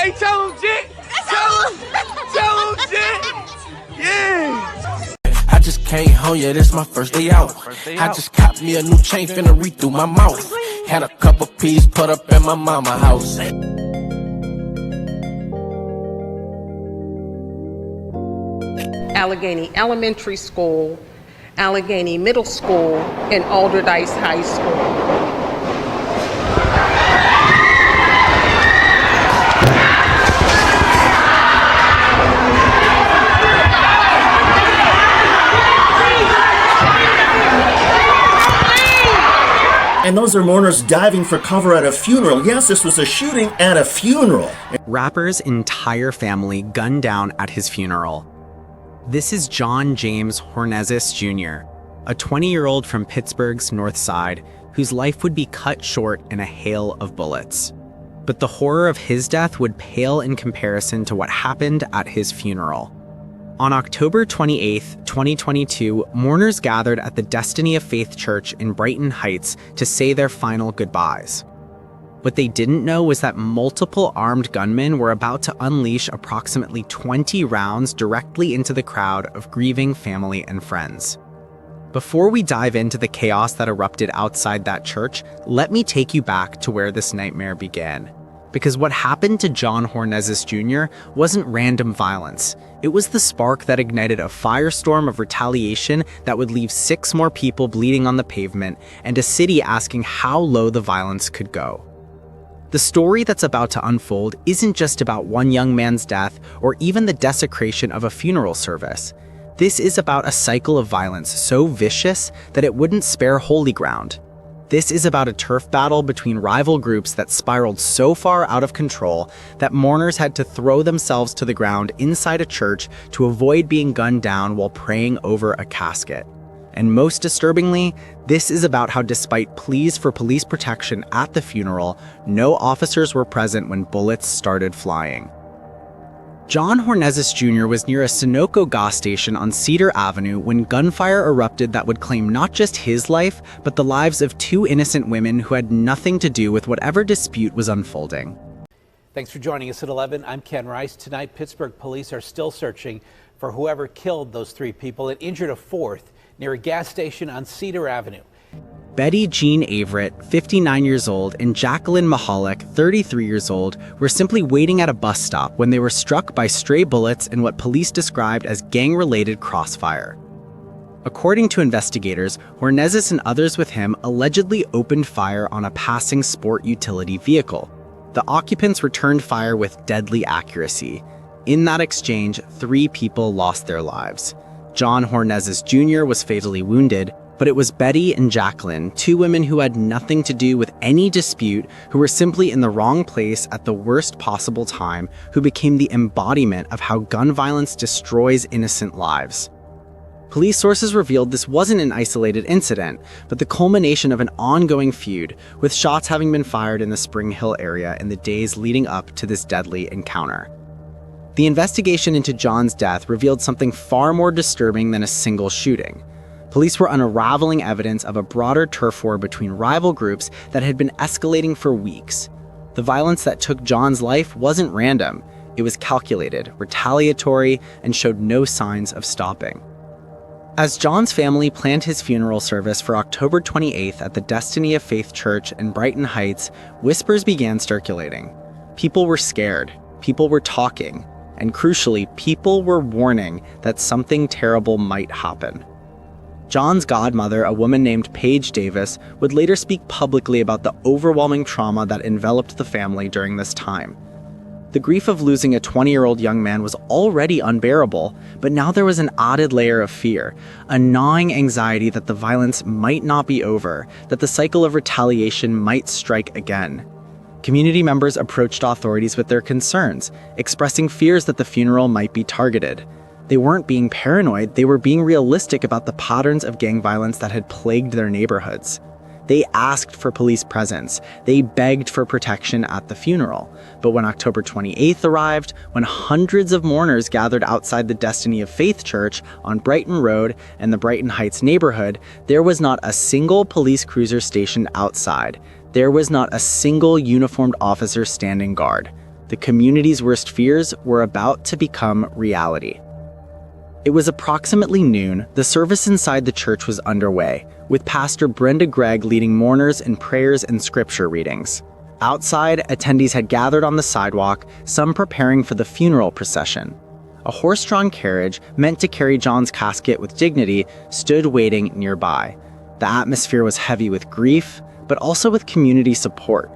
Hey, tell him, Jit. Tell him, Jit. Yeah. I just came home, yeah, this my first day out. I just copped me a new chain, finna read through my mouth. Had a couple P's put up in my mama house. Allegheny Elementary School, Allegheny Middle School, and Alderdice High School. And those are mourners diving for cover at a funeral. Yes, this was a shooting at a funeral. Rapper's entire family gunned down at his funeral. This is John James Hornezis Jr., a 20-year-old from Pittsburgh's North Side whose life would be cut short in a hail of bullets. But the horror of his death would pale in comparison to what happened at his funeral. On October 28, 2022, mourners gathered at the Destiny of Faith Church in Brighton Heights to say their final goodbyes. What they didn't know was that multiple armed gunmen were about to unleash approximately 20 rounds directly into the crowd of grieving family and friends. Before we dive into the chaos that erupted outside that church, let me take you back to where this nightmare began. Because what happened to John Hornezis Jr. wasn't random violence. It was the spark that ignited a firestorm of retaliation that would leave 6 more people bleeding on the pavement and a city asking how low the violence could go. The story that's about to unfold isn't just about one young man's death or even the desecration of a funeral service. This is about a cycle of violence so vicious that it wouldn't spare holy ground. This is about a turf battle between rival groups that spiraled so far out of control that mourners had to throw themselves to the ground inside a church to avoid being gunned down while praying over a casket. And most disturbingly, this is about how despite pleas for police protection at the funeral, no officers were present when bullets started flying. John Hornezis Jr. was near a Sunoco gas station on Cedar Avenue when gunfire erupted that would claim not just his life, but the lives of 2 innocent women who had nothing to do with whatever dispute was unfolding. Thanks for joining us at 11. I'm Ken Rice. Tonight, Pittsburgh police are still searching for whoever killed those 3 people and injured a 4th near a gas station on Cedar Avenue. Betty Jean Averett, 59 years old, and Jacqueline Mahalik, 33 years old, were simply waiting at a bus stop when they were struck by stray bullets in what police described as gang-related crossfire. According to investigators, Hornezis and others with him allegedly opened fire on a passing sport utility vehicle. The occupants returned fire with deadly accuracy. In that exchange, 3 people lost their lives. John Hornezis Jr. was fatally wounded, but it was Betty and Jacqueline, 2 women who had nothing to do with any dispute, who were simply in the wrong place at the worst possible time, who became the embodiment of how gun violence destroys innocent lives. Police sources revealed this wasn't an isolated incident, but the culmination of an ongoing feud, with shots having been fired in the Spring Hill area in the days leading up to this deadly encounter. The investigation into John's death revealed something far more disturbing than a single shooting. Police were unraveling evidence of a broader turf war between rival groups that had been escalating for weeks. The violence that took John's life wasn't random. It was calculated, retaliatory, and showed no signs of stopping. As John's family planned his funeral service for October 28th at the Destiny of Faith Church in Brighton Heights, whispers began circulating. People were scared, people were talking, and crucially, people were warning that something terrible might happen. John's godmother, a woman named Paige Davis, would later speak publicly about the overwhelming trauma that enveloped the family during this time. The grief of losing a 20-year-old young man was already unbearable, but now there was an added layer of fear, a gnawing anxiety that the violence might not be over, that the cycle of retaliation might strike again. Community members approached authorities with their concerns, expressing fears that the funeral might be targeted. They weren't being paranoid, they were being realistic about the patterns of gang violence that had plagued their neighborhoods. They asked for police presence. They begged for protection at the funeral. But when October 28th arrived, when hundreds of mourners gathered outside the Destiny of Faith Church on Brighton Road and the Brighton Heights neighborhood, there was not a single police cruiser stationed outside. There was not a single uniformed officer standing guard. The community's worst fears were about to become reality. It was approximately noon. The service inside the church was underway, with Pastor Brenda Gregg leading mourners in prayers and scripture readings. Outside, attendees had gathered on the sidewalk, some preparing for the funeral procession. A horse-drawn carriage, meant to carry John's casket with dignity, stood waiting nearby. The atmosphere was heavy with grief, but also with community support.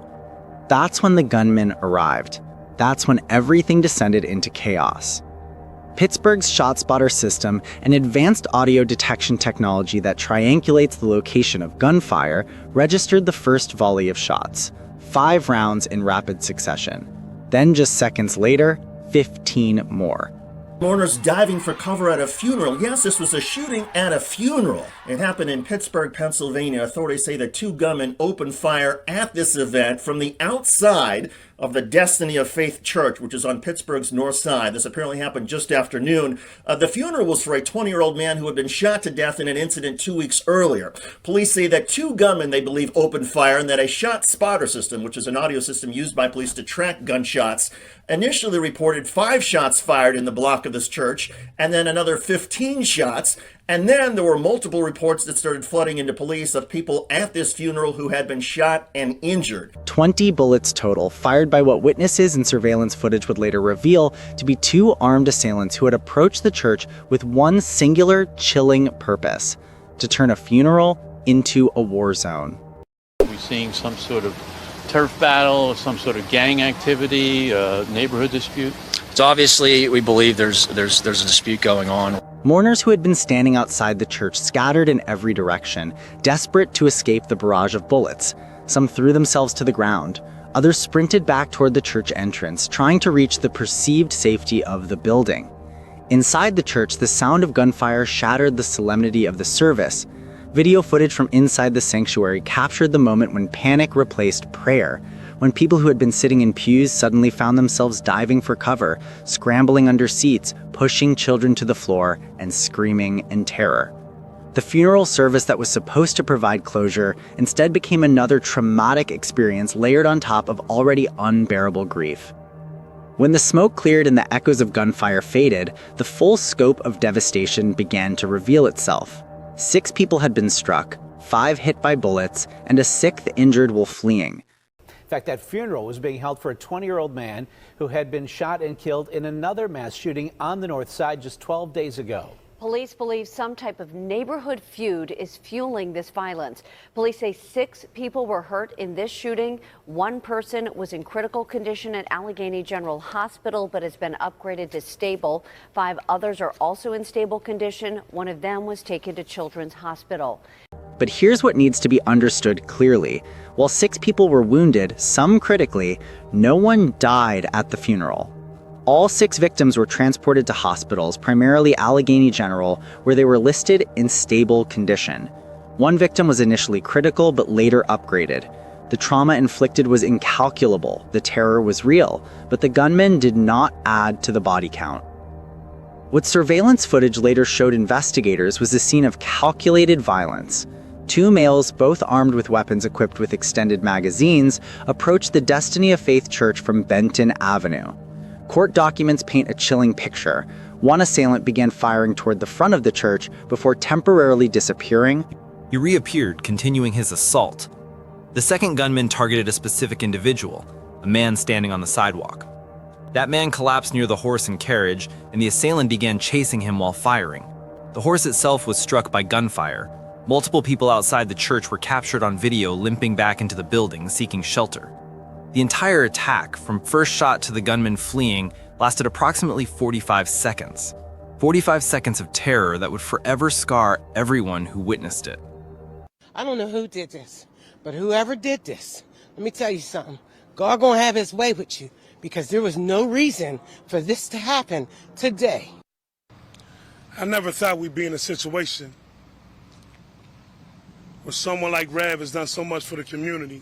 That's when the gunman arrived. That's when everything descended into chaos. Pittsburgh's ShotSpotter system, an advanced audio detection technology that triangulates the location of gunfire, registered the first volley of shots, 5 rounds in rapid succession. Then just seconds later, 15 more. Mourners diving for cover at a funeral. Yes, this was a shooting at a funeral. It happened in Pittsburgh, Pennsylvania. Authorities say that 2 gunmen opened fire at this event from the outside of the Destiny of Faith Church, which is on Pittsburgh's north side. This apparently happened just after noon. The funeral was for a 20-year-old man who had been shot to death in an incident 2 weeks earlier. Police say that 2 gunmen, they believe, opened fire and that a shot spotter system, which is an audio system used by police to track gunshots, initially reported 5 shots fired in the block of this church and then another 15 shots. And then there were multiple reports that started flooding into police of people at this funeral who had been shot and injured. 20 bullets total, fired by what witnesses and surveillance footage would later reveal to be 2 armed assailants who had approached the church with one singular, chilling purpose: to turn a funeral into a war zone. We're seeing some sort of turf battle, some sort of gang activity, neighborhood dispute. So obviously, we believe there's a dispute going on. Mourners who had been standing outside the church scattered in every direction, desperate to escape the barrage of bullets. Some threw themselves to the ground. Others sprinted back toward the church entrance, trying to reach the perceived safety of the building. Inside the church, the sound of gunfire shattered the solemnity of the service. Video footage from inside the sanctuary captured the moment when panic replaced prayer, when people who had been sitting in pews suddenly found themselves diving for cover, scrambling under seats, pushing children to the floor, and screaming in terror. The funeral service that was supposed to provide closure instead became another traumatic experience layered on top of already unbearable grief. When the smoke cleared and the echoes of gunfire faded, the full scope of devastation began to reveal itself. 6 people had been struck, 5 hit by bullets, and a 6th injured while fleeing. In fact, that funeral was being held for a 20-year-old man who had been shot and killed in another mass shooting on the north side just 12 days ago. Police believe some type of neighborhood feud is fueling this violence. Police say 6 people were hurt in this shooting. 1 person was in critical condition at Allegheny General Hospital but has been upgraded to stable. 5 others are also in stable condition. 1 of them was taken to Children's Hospital. But here's what needs to be understood clearly. While 6 people were wounded, some critically, no one died at the funeral. All 6 victims were transported to hospitals, primarily Allegheny General, where they were listed in stable condition. 1 victim was initially critical, but later upgraded. The trauma inflicted was incalculable, the terror was real, but the gunman did not add to the body count. What surveillance footage later showed investigators was a scene of calculated violence. 2 males, both armed with weapons equipped with extended magazines, approached the Destiny of Faith Church from Benton Avenue. Court documents paint a chilling picture. 1 assailant began firing toward the front of the church before temporarily disappearing. He reappeared, continuing his assault. The second gunman targeted a specific individual, a man standing on the sidewalk. That man collapsed near the horse and carriage, and the assailant began chasing him while firing. The horse itself was struck by gunfire. Multiple people outside the church were captured on video limping back into the building, seeking shelter. The entire attack, from first shot to the gunman fleeing, lasted approximately 45 seconds. 45 seconds of terror that would forever scar everyone who witnessed it. I don't know who did this, but whoever did this, let me tell you something. God gonna have his way with you, because there was no reason for this to happen today. I never thought we'd be in a situation where someone like Rev has done so much for the community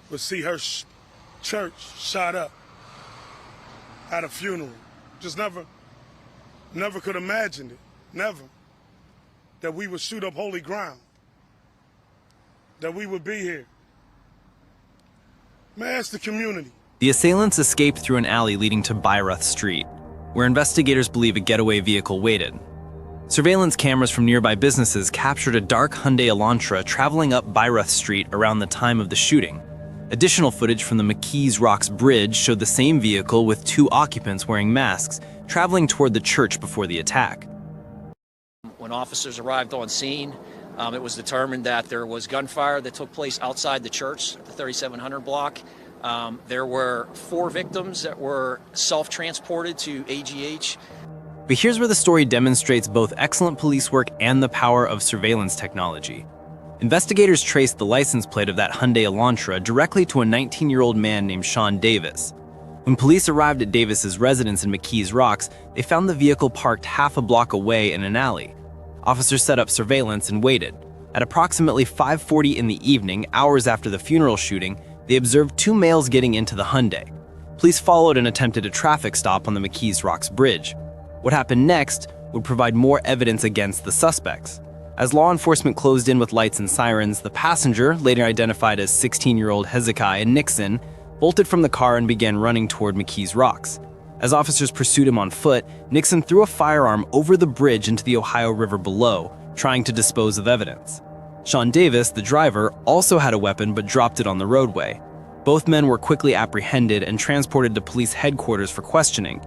would see her church shot up at a funeral. Just never could imagine it. Never. That we would shoot up holy ground. That we would be here. Man, ask the community. The assailants escaped through an alley leading to Byruth Street, where investigators believe a getaway vehicle waited. Surveillance cameras from nearby businesses captured a dark Hyundai Elantra traveling up Byruth Street around the time of the shooting. Additional footage from the McKees Rocks Bridge showed the same vehicle with 2 occupants wearing masks traveling toward the church before the attack. When officers arrived on scene, it was determined that there was gunfire that took place outside the church at the 3700 block. There were 4 victims that were self-transported to AGH. But here's where the story demonstrates both excellent police work and the power of surveillance technology. Investigators traced the license plate of that Hyundai Elantra directly to a 19-year-old man named Sean Davis. When police arrived at Davis's residence in McKees Rocks, they found the vehicle parked half a block away in an alley. Officers set up surveillance and waited. At approximately 5:40 in the evening, hours after the funeral shooting, they observed 2 males getting into the Hyundai. Police followed and attempted a traffic stop on the McKees Rocks Bridge. What happened next would provide more evidence against the suspects. As law enforcement closed in with lights and sirens, the passenger, later identified as 16-year-old Hezekiah Nixon, bolted from the car and began running toward McKees Rocks. As officers pursued him on foot, Nixon threw a firearm over the bridge into the Ohio River below, trying to dispose of evidence. Sean Davis, the driver, also had a weapon but dropped it on the roadway. Both men were quickly apprehended and transported to police headquarters for questioning.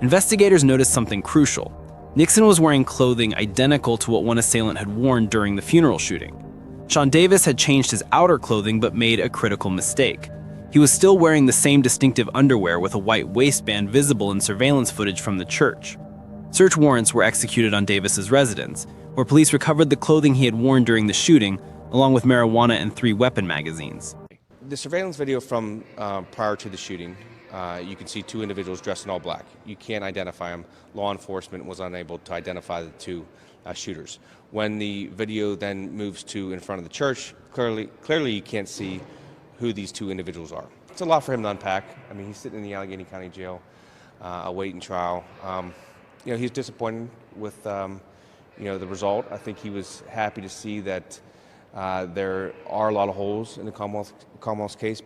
Investigators noticed something crucial. Nixon was wearing clothing identical to what one assailant had worn during the funeral shooting. Sean Davis had changed his outer clothing but made a critical mistake. He was still wearing the same distinctive underwear with a white waistband visible in surveillance footage from the church. Search warrants were executed on Davis's residence, where police recovered the clothing he had worn during the shooting, along with marijuana and 3 weapon magazines. The surveillance video from prior to the shooting, you can see 2 individuals dressed in all black. You can't identify them. Law enforcement was unable to identify the 2 shooters. When the video then moves to in front of the church, clearly you can't see who these 2 individuals are. It's a lot for him to unpack. I mean, he's sitting in the Allegheny County Jail, awaiting trial. He's disappointed with the result. I think he was happy to see that there are a lot of holes in the Commonwealth's case.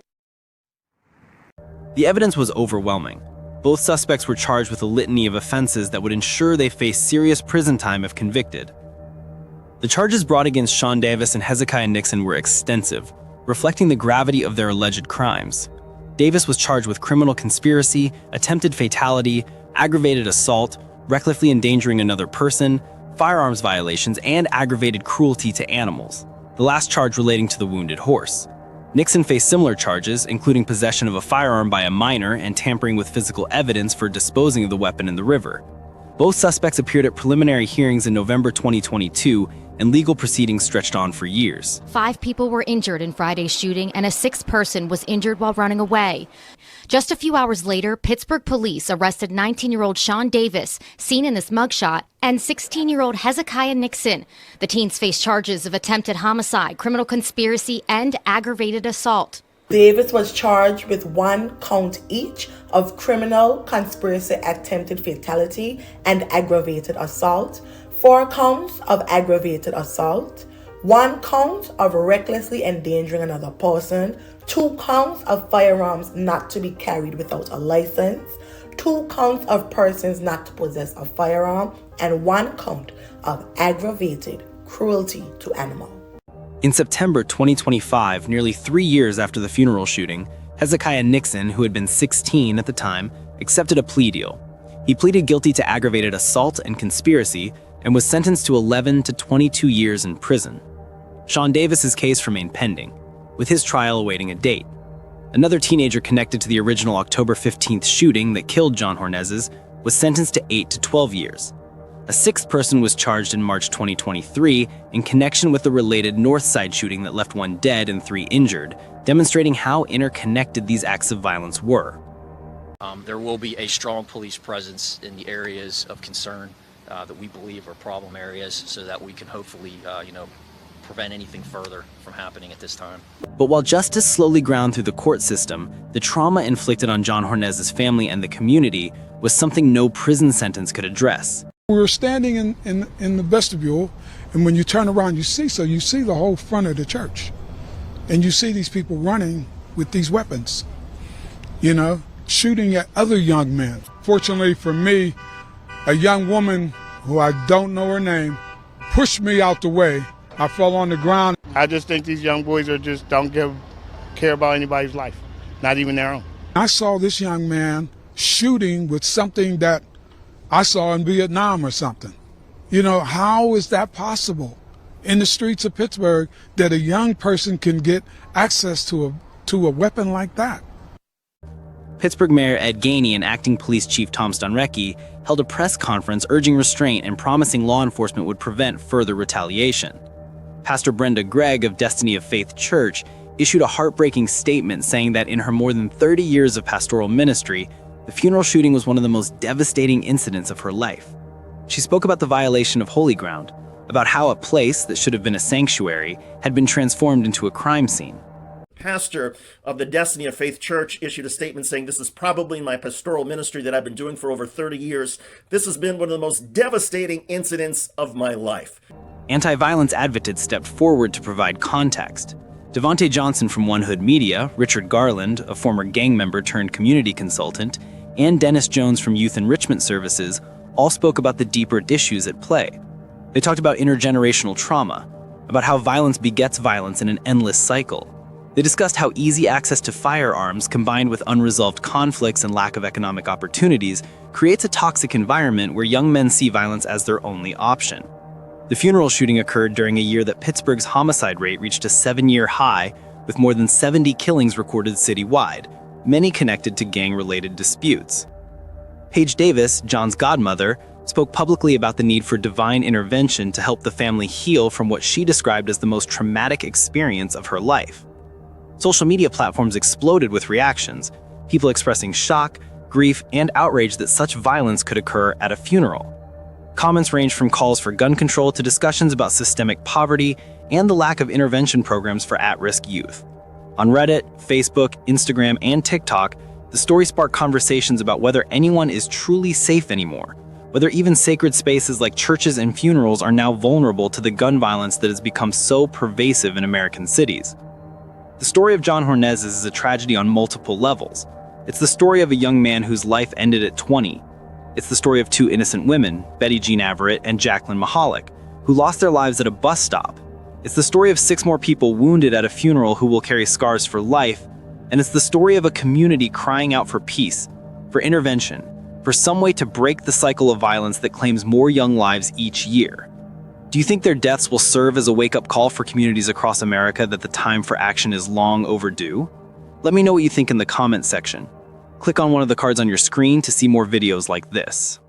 The evidence was overwhelming. Both suspects were charged with a litany of offenses that would ensure they face serious prison time if convicted. The charges brought against Sean Davis and Hezekiah Nixon were extensive, reflecting the gravity of their alleged crimes. Davis was charged with criminal conspiracy, attempted fatality, aggravated assault, recklessly endangering another person, firearms violations, and aggravated cruelty to animals, the last charge relating to the wounded horse. Nixon faced similar charges, including possession of a firearm by a minor and tampering with physical evidence for disposing of the weapon in the river. Both suspects appeared at preliminary hearings in November 2022, and legal proceedings stretched on for years. 5 people were injured in Friday's shooting, and a 6th person was injured while running away. Just a few hours later, Pittsburgh police arrested 19-year-old Sean Davis, seen in this mugshot, and 16-year-old Hezekiah Nixon. The teens face charges of attempted homicide, criminal conspiracy, and aggravated assault. Davis was charged with 1 count each of criminal conspiracy, attempted fatality, and aggravated assault, 4 counts of aggravated assault, 1 count of recklessly endangering another person, 2 counts of firearms not to be carried without a license, 2 counts of persons not to possess a firearm, and 1 count of aggravated cruelty to animal. In September 2025, nearly 3 years after the funeral shooting, Hezekiah Nixon, who had been 16 at the time, accepted a plea deal. He pleaded guilty to aggravated assault and conspiracy and was sentenced to 11 to 22 years in prison. Sean Davis's case remained pending, with his trial awaiting a date. Another teenager connected to the original October 15th shooting that killed John Hornezes was sentenced to 8 to 12 years. A 6th person was charged in March 2023 in connection with the related Northside shooting that left 1 dead and 3 injured, demonstrating how interconnected these acts of violence were. There will be a strong police presence in the areas of concern that we believe are problem areas, so that we can hopefully, prevent anything further from happening at this time. But while justice slowly ground through the court system, the trauma inflicted on John Hornezes' family and the community was something no prison sentence could address. We were standing in the vestibule, and when you turn around, you see the whole front of the church, and you see these people running with these weapons. shooting at other young men. Fortunately for me, a young woman who I don't know her name pushed me out the way. I fell on the ground. I just think these young boys are just don't care about anybody's life, not even their own. I saw this young man shooting with something that I saw in Vietnam or something. How is that possible in the streets of Pittsburgh that a young person can get access to a weapon like that? Pittsburgh Mayor Ed Gainey and Acting Police Chief Tom Stonrecki held a press conference urging restraint and promising law enforcement would prevent further retaliation. Pastor Brenda Gregg of Destiny of Faith Church issued a heartbreaking statement saying that in her more than 30 years of pastoral ministry, the funeral shooting was one of the most devastating incidents of her life. She spoke about the violation of holy ground, about how a place that should have been a sanctuary had been transformed into a crime scene. Pastor of the Destiny of Faith Church issued a statement saying, "This is probably my pastoral ministry that I've been doing for over 30 years. This has been one of the most devastating incidents of my life." Anti-violence advocates stepped forward to provide context. Devontae Johnson from One Hood Media, Richard Garland, a former gang member turned community consultant, and Dennis Jones from Youth Enrichment Services all spoke about the deeper issues at play. They talked about intergenerational trauma, about how violence begets violence in an endless cycle. They discussed how easy access to firearms combined with unresolved conflicts and lack of economic opportunities creates a toxic environment where young men see violence as their only option. The funeral shooting occurred during a year that Pittsburgh's homicide rate reached a 7-year high, with more than 70 killings recorded citywide, many connected to gang-related disputes. Paige Davis, John's godmother, spoke publicly about the need for divine intervention to help the family heal from what she described as the most traumatic experience of her life. Social media platforms exploded with reactions, people expressing shock, grief, and outrage that such violence could occur at a funeral. Comments ranged from calls for gun control to discussions about systemic poverty and the lack of intervention programs for at-risk youth. On Reddit, Facebook, Instagram, and TikTok, the story sparked conversations about whether anyone is truly safe anymore, whether even sacred spaces like churches and funerals are now vulnerable to the gun violence that has become so pervasive in American cities. The story of John Hornez is a tragedy on multiple levels. It's the story of a young man whose life ended at 20. It's the story of 2 innocent women, Betty Jean Averett and Jacqueline Mahalik, who lost their lives at a bus stop. It's the story of 6 more people wounded at a funeral who will carry scars for life. And it's the story of a community crying out for peace, for intervention, for some way to break the cycle of violence that claims more young lives each year. Do you think their deaths will serve as a wake-up call for communities across America that the time for action is long overdue? Let me know what you think in the comments section. Click on one of the cards on your screen to see more videos like this.